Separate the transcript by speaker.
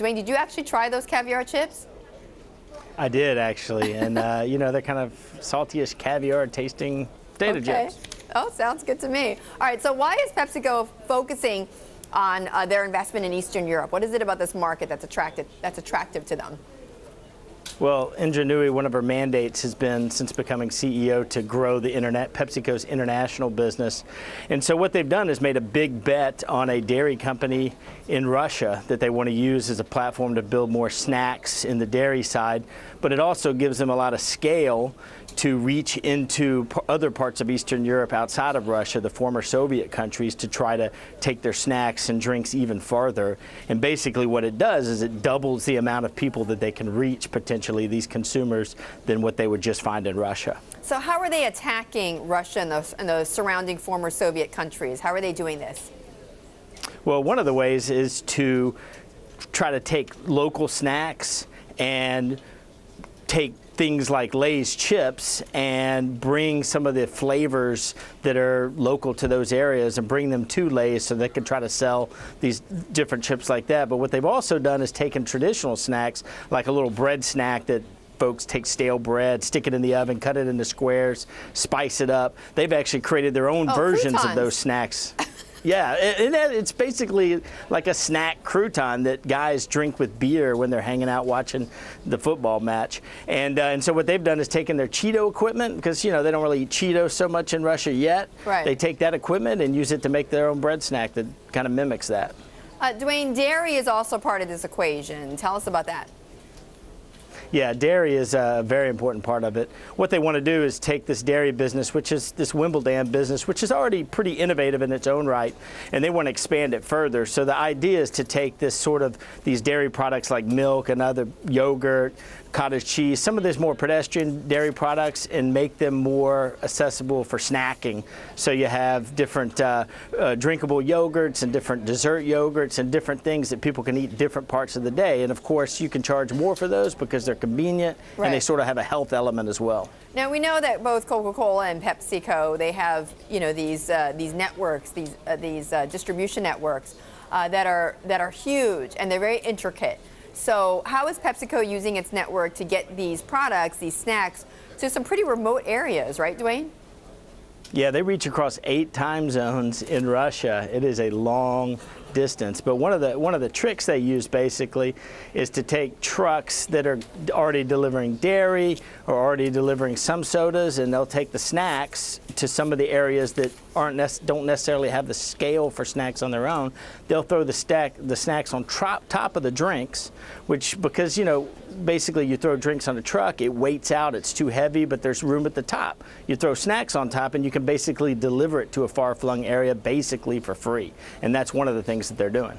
Speaker 1: Duane, did you actually try those caviar chips?
Speaker 2: I did, actually, and you know, they're kind of salty-ish caviar tasting potato chips.
Speaker 1: Oh, sounds good to me. All right, so why is PepsiCo focusing on their investment in Eastern Europe? What is it about this market that's attractive to them?
Speaker 2: Well, Ingenuity, one of our mandates has been, since becoming CEO, to grow the PepsiCo's international business. And so what they've done is made a big bet on a dairy company in Russia that they want to use as a platform to build more snacks in the dairy side. But it also gives them a lot of scale to reach into other parts of Eastern Europe outside of Russia, the former Soviet countries, to try to take their snacks and drinks even farther. And basically what it does is it doubles the amount of people that they can reach, potentially, these consumers, than what they would just find in Russia.
Speaker 1: So how are they attacking Russia and those surrounding former Soviet countries? How are they doing this?
Speaker 2: Well, one of the ways is to try to take local snacks and take things like Lay's chips and bring some of the flavors that are local to those areas and bring them to Lay's so they can try to sell these different chips like that. But what they've also done is taken traditional snacks, like a little bread snack that folks take stale bread, stick it in the oven, cut it into squares, spice it up. They've actually created their own versions
Speaker 1: croutons
Speaker 2: of those snacks. Yeah, it's basically like a snack crouton that guys drink with beer when they're hanging out watching the football match. And so what they've done is taken their Cheeto equipment, because, you know, they don't really eat Cheetos so much in Russia yet.
Speaker 1: Right.
Speaker 2: They take that equipment and use it to make their own bread snack that kind of mimics that.
Speaker 1: Duane, dairy is also part of this equation. Tell us about that.
Speaker 2: Yeah, dairy is a very important part of it. What they want to do is take this dairy business, which is this Wimbledon business, which is already pretty innovative in its own right, and they want to expand it further. So the idea is to take this sort of these dairy products like milk and other yogurt, cottage cheese, some of these more pedestrian dairy products, and make them more accessible for snacking. So you have different drinkable yogurts and different dessert yogurts and different things that people can eat different parts of the day. And of course, you can charge more for those because they're convenient,
Speaker 1: right,
Speaker 2: and they sort of have a health element as well.
Speaker 1: Now we know that both Coca-Cola and PepsiCo, they have, you know, these networks, these distribution networks that are huge, and they're very intricate. So how is PepsiCo using its network to get these products, these snacks, to some pretty remote areas, right, Duane?
Speaker 2: Yeah, they reach across 8 time zones in Russia. It is a long distance, but one of the tricks they use basically is to take trucks that are already delivering dairy or already delivering some sodas, and they'll take the snacks to some of the areas that don't necessarily have the scale for snacks on their own. They'll throw the snacks on top of the drinks, which, because, you know, basically you throw drinks on a truck, it weights out, it's too heavy, but there's room at the top. You throw snacks on top and you can basically deliver it to a far-flung area basically for free, and that's one of the things that they're doing.